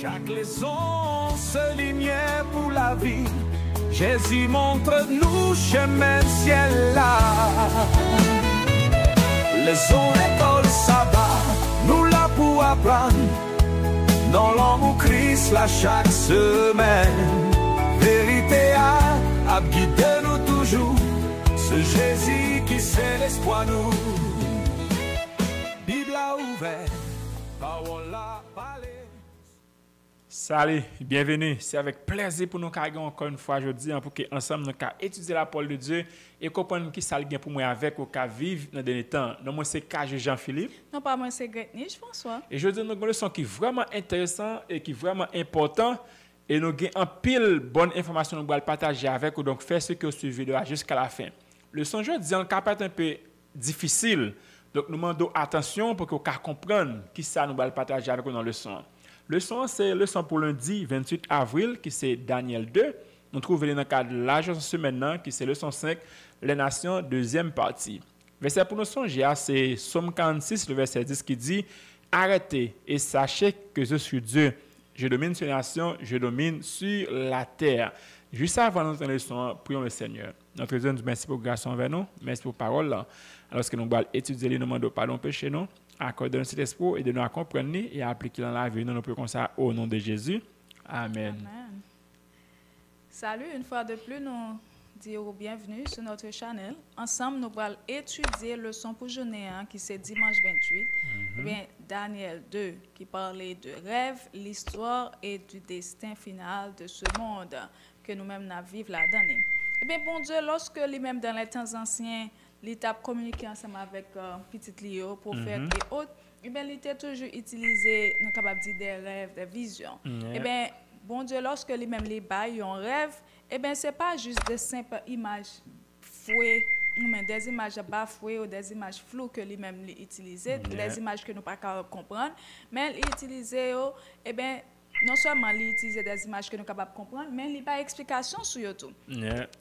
Chaque leçon se lumière pour la vie. Jésus montre-nous chemin ciel là. Leçon école sabbat, nous là pour apprendre. Dans l'amour Christ là chaque semaine. Vérité a guidé nous toujours. Ce Jésus qui c'est l'espoir nous. Bible a ouvert, parole a parlé. Salut, bienvenue. C'est avec plaisir pour nous carrément encore une fois aujourd'hui pour que ensemble nous étudier la parole de Dieu et comprendre qui ça vient pour moi avec au cas vivre dans dernier temps. Non moi c'est K Jean-Philippe. Non pas moi c'est Gretniche François. Et je dis nous une leçon qui est vraiment intéressant et qui est vraiment important et nous avons en pile bonne information nous allons partager avec vous donc faites ce que vous suivez jusqu'à la fin. Le son aujourd'hui en cas un peu difficile. Donc nous demandons attention pour que vous compreniez qui ça nous allons partager avec vous dans le son. Le son, c'est le son pour lundi 28 avril, qui c'est Daniel 2. Nous trouvons dans le cadre de l'agence maintenant, qui c'est le son 5, les nations, deuxième partie. Verset pour nous songer, c'est Somme 46, le verset 10 qui dit « Arrêtez et sachez que je suis Dieu. Je domine sur les nations, je domine sur la terre. » Juste avant notre leçon, prions le Seigneur. Notre Dieu nous merci pour grâce envers nous, merci pour parole là. Alors que nous allons étudier les demandes de pardon péché nous. Accorde-nous cet espoir et de nous comprendre et à appliquer dans la vie. Nous prions comme ça au nom de Jésus. Amen. Amen. Salut, une fois de plus, nous disons bienvenue sur notre channel. Ensemble, nous allons étudier le leçon pour journée qui c'est dimanche 28. Eh bien, Daniel 2 qui parlait de rêve, l'histoire et du destin final de ce monde que nous-mêmes vivons là-dedans. Eh bien, bon Dieu, lorsque lui-même dans les temps anciens, l'État communiqué ensemble avec petit Léo, prophète et autres, eh bien, l'État toujours utilisé, nous capable dire des rêves, des visions. Eh bien, bon Dieu, lorsque lui-même les bail un rêve, eh bien, c'est pas juste de simples images fouées, mais des images bafouées ou des images floues que lui-même utilisait, des images que nous pas comprendre, mais il utilisait, eh bien, non seulement il utilise des images que nous sommes capables de comprendre, mais il n'y a pas d'explication sur YouTube.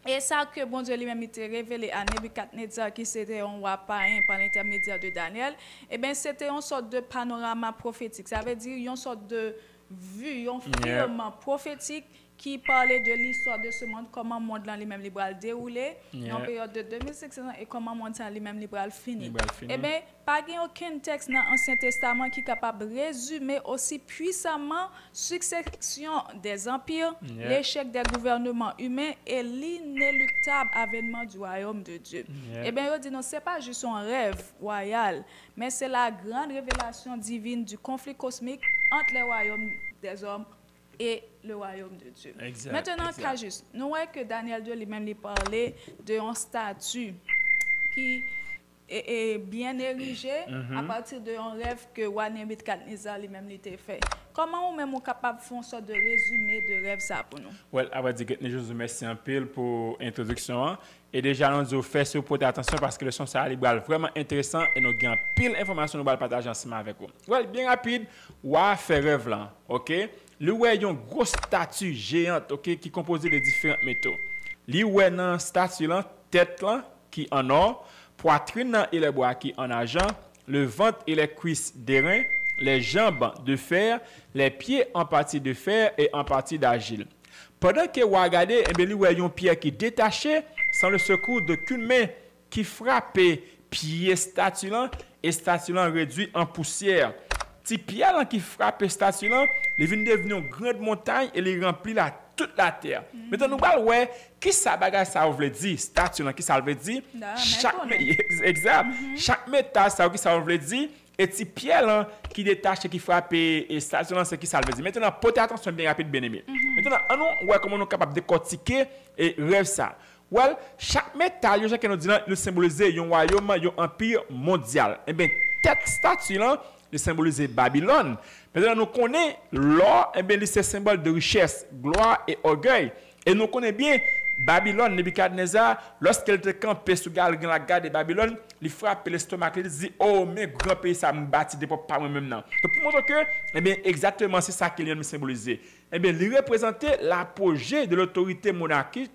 Et ça que bon Dieu lui-même était révélé à Nebuchadnezzar, qui c'était un roi païen par l'intermédiaire de Daniel, eh bien c'était une sorte de panorama prophétique. Ça veut dire une sorte de vue, un film prophétique qui parlait de l'histoire de ce monde, comment le monde lui-même libéral déroulé, en période de 2500 ans, et comment le monde lui-même libéral fini. Eh bien, pas aucun texte dans l'Ancien Testament qui est capable de résumer aussi puissamment succession des empires, l'échec des gouvernements humains et l'inéluctable avènement du royaume de Dieu. Eh bien, on dit non, ce n'est pas juste un rêve royal, mais c'est la grande révélation divine du conflit cosmique entre les royaumes des hommes et le royaume de Dieu. Maintenant, juste, nous voyons que Daniel 2 lui-même lui parlait d'un statut qui est bien érigé à partir d'un rêve que roi Nebuchadnezzar lui-même l'était fait. Comment nous-mêmes sommes capables de faire une sorte de résumé de rêve ça pour nous? Well, avant de dire que je vous remercie un peu pour l'introduction. Et déjà, nous avons fait sur porter attention parce que le son ça est vraiment intéressant et nous avons pile d'informations nous allons partager ensemble avec vous. Well, bien rapide, wa fait rêve là, OK? Le ouais une grosse statue géante, OK, qui composée de différents métaux. Li ouais nan statue là, tête là qui en or, poitrine là et les bras qui en argent, le ventre et les cuisses d'airain, les jambes de fer, les pieds en partie de fer et en partie d'argile. Pendant que vous regardez, eh bien, li ouais une pierre qui détachée sans le secours d'aucune main qui frappait pied statue là et statue là réduit en poussière. Si pierre qui frappe statue là, il vient devenir une grande montagne et il remplit toute la terre. Maintenant nous allons voir qui ça bagage ça veut dire statue là qui ça veut dire chaque métal ça qui ça veut dire et si pierre là qui détache qui frappe et statue là c'est qui ça veut dire. Maintenant portez attention bien rapide bien aimé. Maintenant on voit comment nous capable de décortiquer et rêve ça. Well, chaque métal yo que nous dit le symboliser un royaume, un empire mondial. Eh bien tête statue là le symboliser Babylone. Maintenant, nous connaissons l'or, eh bien, c'est symbole de richesse, gloire et orgueil. Et nous connaissons bien Babylone, Nebuchadnezzar, lorsqu'elle était campée sous la garde de Babylone, il frappe l'estomac, il dit, oh, mais grand pays, ça me bâtit depuis pas moi-même. Donc, pour montrer que, eh bien, exactement, c'est ça qu'il vient de symboliser. Eh bien, il représentait l'apogée de l'autorité monarchique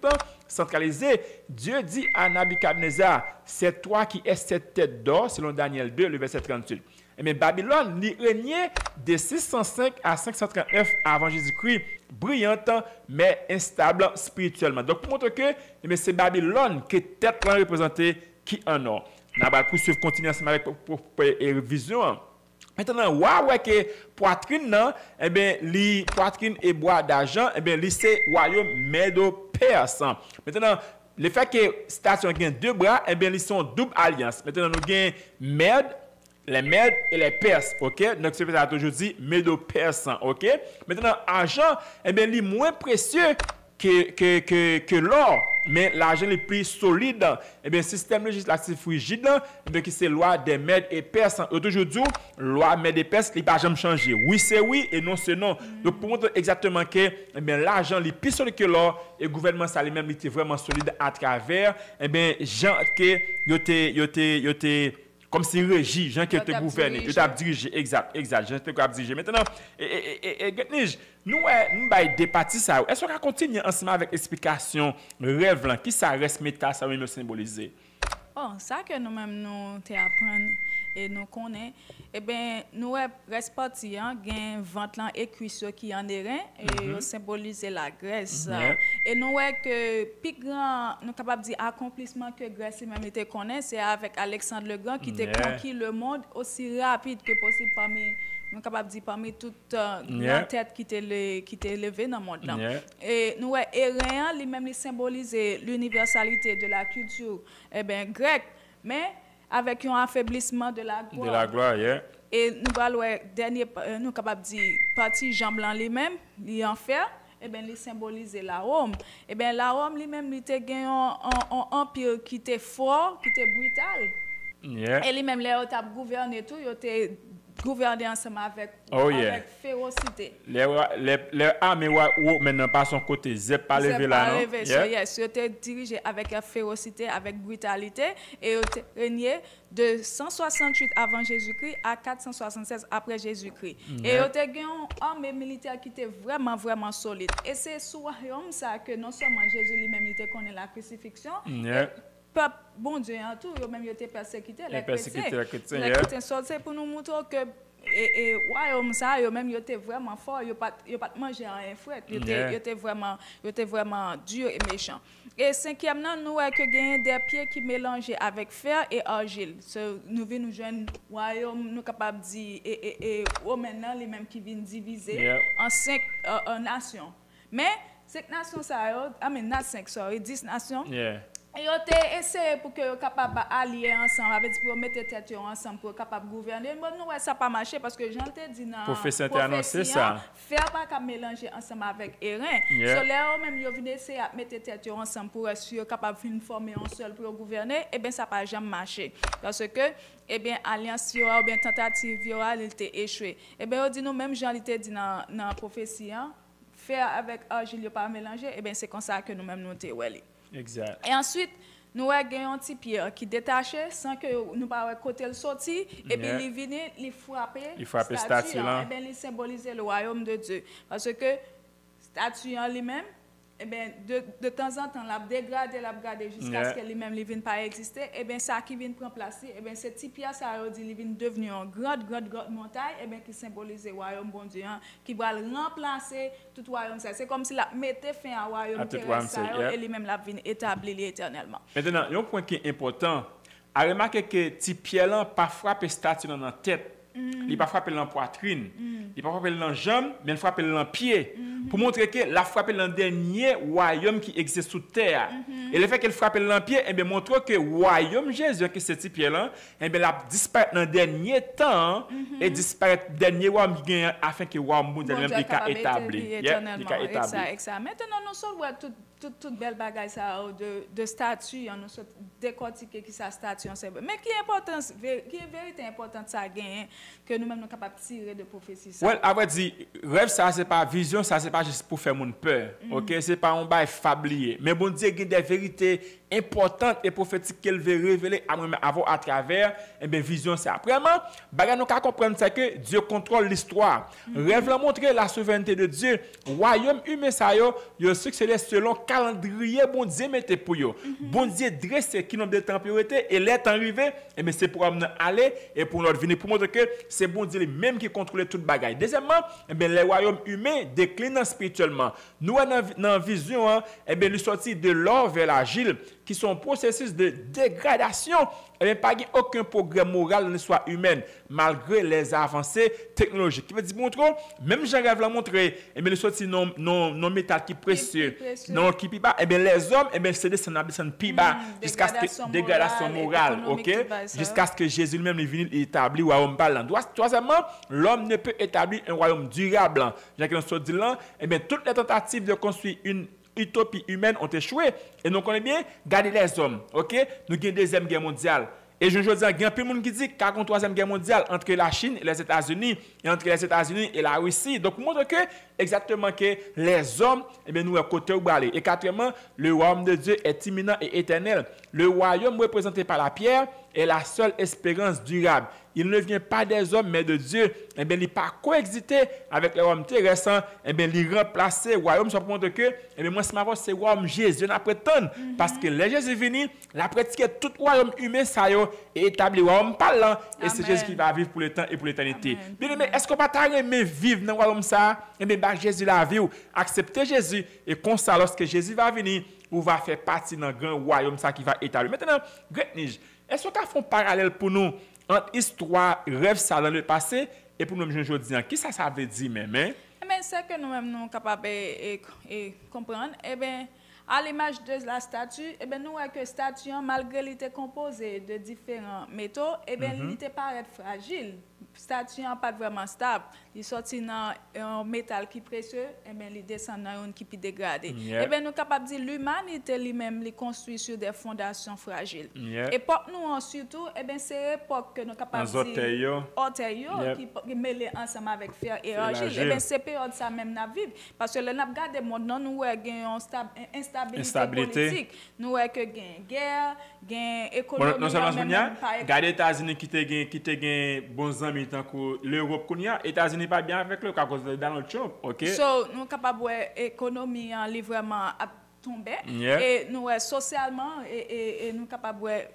centralisée. Dieu dit à Nebuchadnezzar, c'est toi qui es cette tête d'or, selon Daniel 2, le verset 38. eh bien, Babylone, il régnait de 605 à 539 avant Jésus-Christ, brillante, mais instable spirituellement. Donc, pour montrer que c'est Babylone qui est tête représentée qui en a. Nous allons poursuivre, continuer ensemble avec pour vision. Maintenant, ouais que poitrine non, eh bien, li poitrine et bois d'argent, eh bien, c'est royaume Médo-Perse. Maintenant, le fait que station a deux bras, eh bien, ils sont double alliance. Maintenant, nous avons Mèdes, les Mèdes et les Perses, ok? Donc, c'est peut-être aujourd'hui Médo-Perse, ok? Maintenant, argent, eh bien, il est moins précieux que l'or, mais l'argent est plus solide. Eh bien, système législatif rigide, eh bien, c'est loi des Mèdes et Perses. Aujourd'hui, loi Mèdes et Perses, il n'a pas jamais changé. Oui, c'est oui et non, c'est non. Donc, pour montrer exactement que eh bien, l'argent est plus solide que l'or et le gouvernement, ça lui-même, était vraiment solide à travers, eh bien, gens que yote comme si régit, gens qui étaient gouvernés, qui étaient dirigés, exact, gens qui étaient dirigés. Maintenant, nous avons départi ça. Est-ce qu'on continue ensemble avec l'explication rêve là, qui ça reste méta, ça va nous symboliser? Bon, ça que nous-mêmes nous apprenons et nous connaissons, eh bien, nous restons partis, gain vente là et cuisseur qui en est et symboliser la Grèce. Et nous voyons que plus grand, nous capable de dire accomplissement que Grèce même était connaît, c'est avec Alexandre le Grand qui était conquis le monde aussi rapide que possible parmi nous capable de dire parmi toutes les têtes qui étaient levées dans le monde là. Et nous voyons Héréen lui-même il symbolise l'universalité de la culture grecque, mais avec un affaiblissement de la gloire. De la gloire, Et nous allons dernier nous capable de dire partie Jean Blanc lui-même, il en fer, il symbolise la Rome. La Rome lui-même il était un empire qui était fort, qui était brutal. Et lui-même les a gouverné tout, il était gouverner ensemble avec férocité. Les armées maintenant par son côté, Zep pas levé là, non? Yes, ils étaient dirigés avec férocité, avec brutalité, et ils étaient régnés de 168 avant Jésus-Christ à 476 après Jésus-Christ. Et ils étaient une armée militaire qui était vraiment, vraiment solide. Et c'est sous royaume ça que non seulement Jésus lui-même était connaît la crucifixion, peuple, bon Dieu, en tout, même été persécuté, les chrétiens sortaient pour nous montrer que et royaume ça, même ils étaient vraiment forts, ils pas manger un fouet, ils étaient vraiment durs et méchants. Et cinquième nous que gagner des pieds qui mélangeaient avec fer et argile. Nous venons nous joindre royaume nous capable dire et maintenant les mêmes qui viennent diviser en 5 nations. Mais 5 nations ça, 10 nations. Et ils ont essayé pour que soient capables d'allier ensemble, avec pour mettre tête ensemble pour capable gouverner. Mais nous ça pas marché parce que j'en t'ai dit dans prophétie annoncé ça. Faire pas qu'à mélanger ensemble avec Hérin. Sur là même ils viennent essayer à mettre tête ensemble pour être capable de former un seul pour gouverner et bien ça pas jamais marché parce que alliance ou bien tentative il était échoué. Et bien on dit nous même Jean était dit dans prophétie faire avec argile pas mélanger et bien c'est comme ça que nous même nous t'ai Exact. Et ensuite, nous avons un petit pierre qui détachait sans que nous pas côté le sorti et puis il venait, il frappait statue là. Et bien il symbolisait le royaume de Dieu parce que statue en lui-même de temps en temps la dégradé jusqu'à ce que lui-même ne vienne pas exister et bien ça qui vient prendre place et bien ce petit pierre ça il vient devenir une grande montagne et bien qui symbolise le royaume bon Dieu qui va remplacer tout royaume ça c'est comme si la mettait fin à royaume terrestre et lui-même la vient établir éternellement. Maintenant un point qui est important à remarquer que petit pierre là pas frapper statue dans la tête. Il pas frapper dans poitrine, il pas frapper dans jambe, mais il frapper dans pied pour montrer que la frapper dans dernier royaume qui existe sous terre. Et le fait qu'elle frappe dans pied, et bien montre que royaume Jésus que ce type là, et bien la disparaît dans dernier temps et disparaît dernier royaume qui gagne afin que royaume mondial même il établi. Exact. Maintenant nous sommes toute belle bagaille ça de statue on nous décortiquer qui ça statue mais qui est vérité importante ça gagne que nous même nous capable tirer de prophétie ça. Ouais, après dit rêve ça c'est pas vision ça c'est pas juste pour faire mon peur. OK, c'est pas un bail fablier mais bon Dieu il y a des vérités importantes et prophétiques qu'elle veut révéler à travers vision c'est vraiment bagarre nous comprendre ça que Dieu contrôle l'histoire. Rêve la montrer la souveraineté de Dieu. Royaume humain ça yo succédé selon calendrier bon Dieu mettait pour eux. Bon Dieu dressé qui nombre de temps priorité et l'est arrivé et mais c'est pour aller et pour notre venir pour montrer que c'est bon Dieu même qui contrôle toute bagaille. Deuxièmement, eh bien les royaumes humains déclinent spirituellement. Nous dans vision eh bien nous sortir de l'or vers l'agile qui sont processus de dégradation et bien pas aucun progrès moral dans l'histoire humaine malgré les avancées technologiques. Qui veut dire montrer même Jean-Rêve l'a montré et bien nous sortir non métal qui précieux non qui bas et bien les hommes et bien c'est descendre plus bas jusqu'à ce que dégradation morale, OK, jusqu'à ce que Jésus lui-même est venu établir royaume parlant. Troisièmement, l'homme ne peut établir un royaume durable. Jacques nous dit là et bien toutes les tentatives de construire une utopie humaine ont échoué et nous connaissons bien garder les hommes, OK, nous avons une deuxième guerre mondiale. Et je veux dire, il y a plein de monde qui dit qu'il y a une troisième guerre mondiale entre la Chine et les États-Unis, et entre les États-Unis et la Russie. Donc, pour montrer que, exactement, que les hommes, eh bien, nous, à côté, où aller. Et quatrièmement, le royaume de Dieu est imminent et éternel. Le royaume représenté par la pierre est la seule espérance durable. Il ne vient pas des hommes, mais de Dieu. Eh bien, il n'est pas coexisté avec le royaume terrestre. Eh bien, il remplacer le royaume, ça montre que, eh bien, moi, c'est le royaume Jésus, on prétend. Parce que les Jésus venu, la pratique tout royaume humain, ça y est, établi le royaume parlant. Et c'est Jésus qui va vivre pour le temps et pour l'éternité. Bien, mais est-ce qu'on va t'aimer vivre dans le royaume ça? Eh bien, Jésus la vie, accepter Jésus. Et comme ça, lorsque Jésus va venir, ou va faire partie d'un grand royaume ça qui va établir. Maintenant, est-ce qu'on fait un parallèle pour nous entre histoire, rêve ça dans le passé et pour nous aujourd'hui, qui ça veut dire même? Hein? Mais c'est que nous-mêmes nous sommes capables de comprendre. Eh bien, à l'image de la statue, eh bien, nous voyons que la statue, malgré qu'elle était composée de différents métaux, eh bien, elle était paraît fragile. La statue n'est pas vraiment stable. Il sortit dans un métal qui est précieux, et bien, il descend dans un qui est dégradé. Et bien, nous sommes capables de dire que l'humanité lui-même est construite sur des fondations fragiles. Et pour nous, surtout, et bien, c'est l'époque que nous sommes capables de dire orteils qui mêlent ensemble avec fer et argile. Et bien, c'est période ça même nous vivre. Parce que le nous regardons le monde, nous avons une instabilité politique. Nous avons une guerre, une économie. Non seulement regardez les États-Unis qui ont bons amis tant que l'Europe qu'on y a, États-Unis pas bien avec le à cause de Donald Trump, OK? So nous capables économie en livrement à tomber et nous socialement et nous capables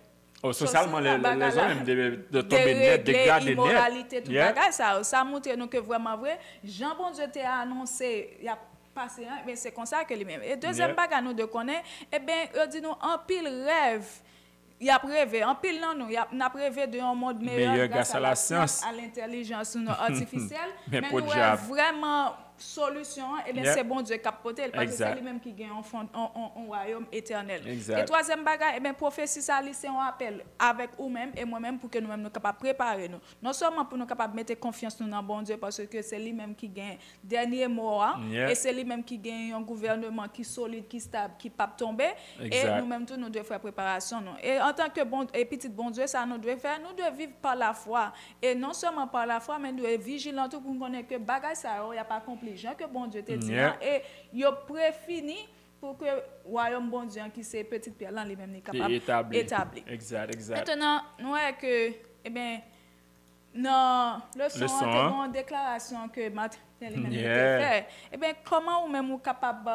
socialement les hommes de tomber net, dégrader net. Immoralité tout bagage ça montre nous que vraiment vrai Jean bon Dieu t'a annoncé il y a passé mais c'est comme ça que lui-même. Et deuxième bagage nous de connaît et bien il dit nous en pile rêve. Il a rêvé, en pile non, nous, il a rêvé d'un monde meilleur grâce à la science, à l'intelligence artificielle. Mais nous avons vraiment solution, et bien c'est bon Dieu qui a porté, parce que c'est lui-même qui gagne un royaume éternel. Et troisième bagage, et bien prophétie, ça c'est un appel avec vous-même et moi-même pour que nous-mêmes nous capables préparer nous. Non seulement pour nous capables mettre confiance dans bon Dieu, parce que c'est lui-même qui gagne dernier mot, et c'est lui-même qui gagne un gouvernement qui solide, qui stable, qui ne peut pas tomber. Et nous-mêmes tous nous devons faire préparation. Et en tant que petit bon Dieu, ça nous devons faire, nous devons vivre par la foi. Et non seulement par la foi, mais nous devons être vigilants pour qu'on connaisse que bagage ça, il n'y a pas accompli. Gens que bon Dieu te dit et yo préfini pour que royaume bon Dieu qui c'est petite pierre là lui-même est capable établi. Exact. Maintenant nous voyons que eh bien non leçon une déclaration que Martin lui-même fait. Eh bien comment ou même capable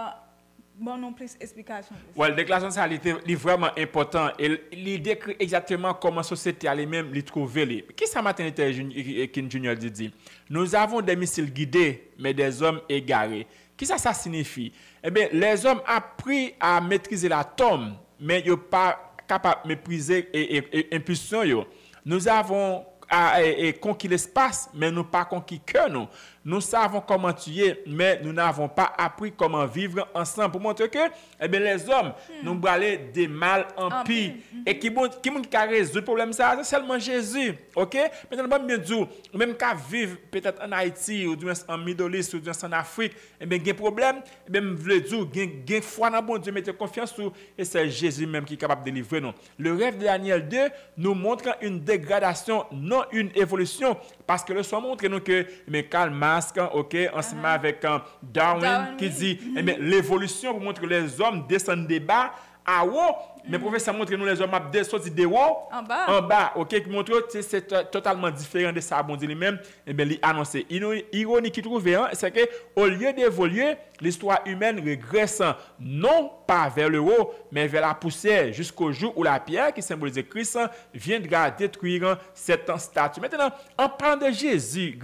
bon non plus explication. La déclaration ça est vraiment important et il décrit exactement comment société elle-même les trouver. Qui ça Martin King Junior dit nous avons des missiles guidés mais des hommes égarés. Qui ça signifie? Eh bien les hommes ont appris à maîtriser l'atome mais ils ne sont pas capables de maîtriser l'impulsion. Nous avons conquis l'espace mais nous pas conquis cœur nous. Nous savons comment tuer, mais nous n'avons pas appris comment vivre ensemble. Pour montrer que eh bien, les hommes nous brûlent des mal en pire. Et qui a résolu le problème, ça, c'est seulement Jésus. OK? Maintenant, bien dire, même qu'à vivre peut-être en Haïti, ou en Middle East, ou en Afrique, eh bien, il y a un problème, eh bien, je veux dire, il y a foi dans bon Dieu, mettez confiance sur, et c'est Jésus même qui est capable de délivrer nous. Le rêve de Daniel 2 nous montre une dégradation, non une évolution. Parce que le soir montre nous que, mais Karl Marx, OK, ensemble avec Darwin qui dit, eh bien, l'évolution pour montrer que les hommes descendent des bas à haut, Mais professeur montre nous les hommes a sorti de haut en bas, OK, qui montre que c'est totalement différent de ça bon Dieu lui-même. Et bien il annonce ironie qui trouve c'est que au lieu d'évoluer, l'histoire humaine régresse non pas vers le haut, mais vers la poussière jusqu'au jour où la pierre qui symbolise Christ viendra détruire cette statue. Maintenant, en parlant de Jésus,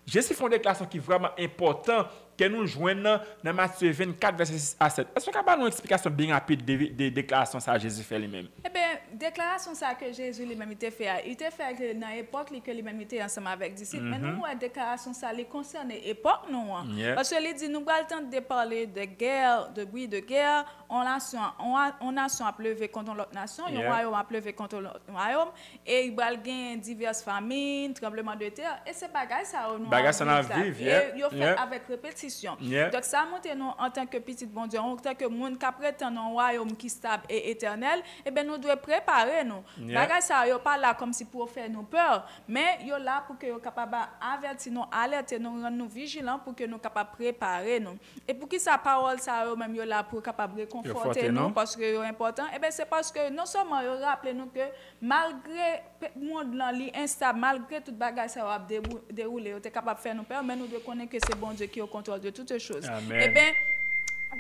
Jésus fait une déclaration qui est vraiment importante que nous joignons dans Matthieu 24, verset 6 à 7. Est-ce que vous avez une explication bien rapide des déclarations que Jésus fait lui-même? Eh bien, déclaration ça que Jésus lui-même était fait. Il était fait dans l'époque que lui-même était ensemble avec les disciples. Mais nous, la déclaration ça les concerne l'époque, non? Parce qu'il dit, nous avons le temps de parler de guerre, de bruit de guerre. On nation a pleuvé contre l'autre nation, un royaume a pleuvé contre l'autre royaume. Et il y a diverses famines, tremblements de terre. Et c'est bagaille ça, nous. Bagaille ça, on vivre. Et il fait avec répétition. Donc ça montre nous en tant que petit bon Dieu, en tant que monde qui prétend un royaume qui stable et éternel, et ben nous devons préparer nous. Bagay ça yo pas là comme si pour faire nous peur, mais yo là pour que yo capable avertir nous, alerter nous, rendre nous vigilants pour que nous capable préparer nous. Et pour qui sa parole ça yo même yo là pour capable réconforter nous parce que c'est important. Et ben c'est parce que non seulement yo rappeler nous que malgré monde là li instable, malgré toute bagay ça va dérouler, yo est capable faire nous peur, mais nous devons connaître que c'est bon Dieu qui est au contrôle de toutes choses. Amen. Eh bien,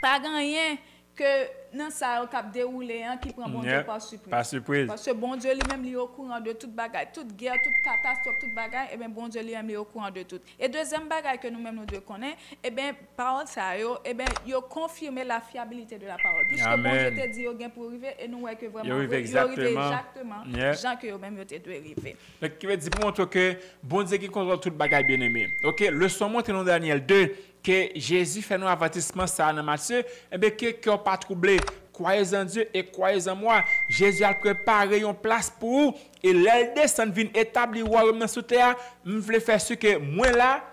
pas rien que dans ça cap déroulé qui prend bon Dieu par surprise. Par surprise. Parce que bon Dieu lui-même est au courant de toute bagaille, toute guerre, toute catastrophe, toute bagaille, et bien bon Dieu lui-même est au courant de tout. Et deuxième bagaille que nous-mêmes nous devons connaître, et bien parole ça et bien yo confirmer la fiabilité de la parole. Puisque bon Dieu te dit yo gain pour arriver et nous voyons que vraiment yo exactement gens que yo même yo te doit arriver. Donc qui veut dire pour montrer que bon Dieu qui contrôle toute bagaille bien-aimé. OK, leçon montre dans Daniel 2 que Jésus fait un avertissement ça dans Matthieu, et bien que pas troublé, croyez en Dieu et croyez en moi. Jésus a préparé une place pour vous et l'aile descend vient établir royaume dans sous terre, me veut faire ce que moi là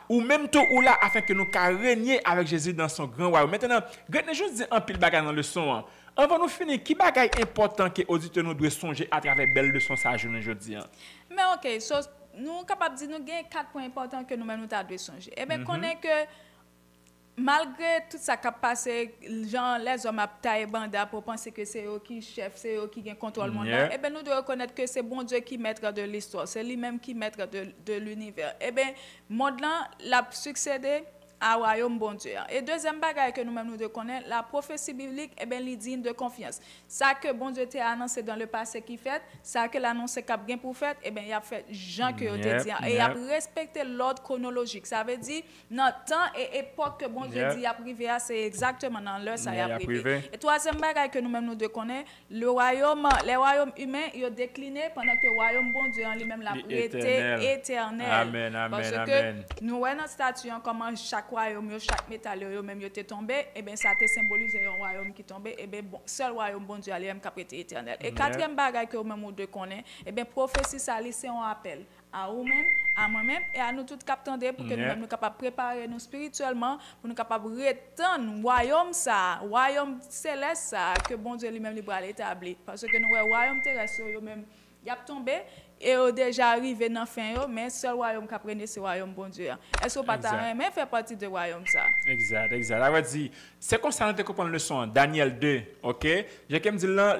ou même tout ou là afin que nous puissions régner avec Jésus dans son grand royaume. Maintenant, je juste dire un pile bagage dans le leçon. Avant nous finir, qui bagaille important que auditeurs nous doivent songer à travers belle leçon ça aujourd'hui. Mais OK, so nous sommes capables de dire nous avons 4 points importants que nous-mêmes nous devons songer. Eh bien, connaît que malgré tout ça qui a passé, genre les hommes à taille banda pour penser que c'est eux qui chef, c'est eux qui contrôlent le monde. Eh bien, nous devons reconnaître que c'est bon Dieu qui maître de l'histoire, c'est lui-même qui maître de l'univers. Eh bien, monde là l'a succédé à royaume bon Dieu. Et deuxième bagaille que nous-mêmes nous devons connaître, la prophétie biblique, eh bien, elle digne de confiance. Ça que bon Dieu t'a annoncé dans le passé qui fait, ça que l'annonce cap bien pour faire, eh bien, il a fait Jean que te dit. Et il a respecté l'ordre chronologique. Ça veut dire, dans temps et époque que bon Dieu dit, il a privé, c'est exactement dans l'heure, ça y a privé. Et troisième bagaille que nous-mêmes nous devons connaître, les royaumes humains, ils ont décliné pendant que le royaume bon Dieu en lui-même l'a été éternel. Amen, amen, parce amen. Que nous voyons dans statue comment chaque royaume, chaque métal, même yo était tombé, et bien ça a symbolisé un royaume qui tombé, et bien bon, seul royaume bon Dieu lui-même qui a été éternel. Et quatrième bagaille que nous deux connaît, et bien prophétie ça c'est un appel à vous-même, à moi-même et à nous tous capteurs pour que nous capables préparer nous spirituellement pour nous capables retendre royaume ça, royaume céleste ça que bon Dieu lui-même lui va établir parce que nous royaume terrestre yo même y a tombé et déjà arrivé dans fin mais seul royaume qui prenne ce royaume bon Dieu. Est-ce que pas mais fait partie de royaume ça. Exact. Alors dit c'est comme ça nous comprendre le leçon Daniel 2, OK? J'ai comme dit là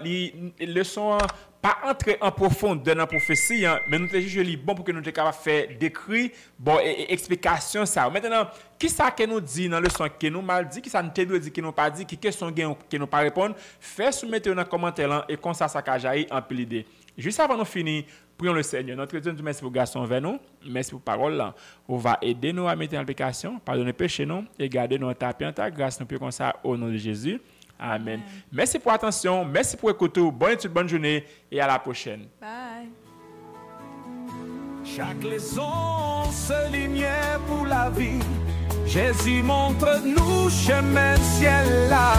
leçon pas entrer en profondeur dans la prophétie, mais nous te juger bon pour que nous soyons capables de faire décrit, bon, et explication ça. Maintenant, qui ça que nous dit dans le leçon que nous mal dit, qui ça nous te dit que nous pas dit, qui question que nous pas répondre, faites soumettre dans les commentaires et comme ça a jailli en pile d'idées. Juste avant de finir, prions le Seigneur. Notre Dieu, merci pour garçon vers nous, merci pour parole là. On va aider nous à mettre en application, pardonner péché nous et garder nos tapis en ta grâce nous comme ça au nom de Jésus. Amen. Merci pour l'attention, merci pour l'écoute. Bonne étude, bonne journée et à la prochaine. Bye. Chaque leçon se lumière pour la vie. Jésus montre-nous chemin ciel là.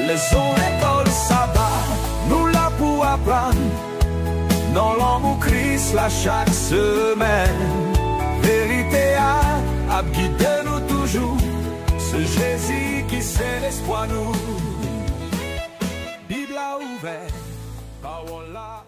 Leçon école sabbat, nous là pour apprendre. Dans l'amour Christ là chaque semaine. Vérité à guider nous toujours. Ce Jésus qui c'est l'espoir nous. Bible a ouvert, parole là.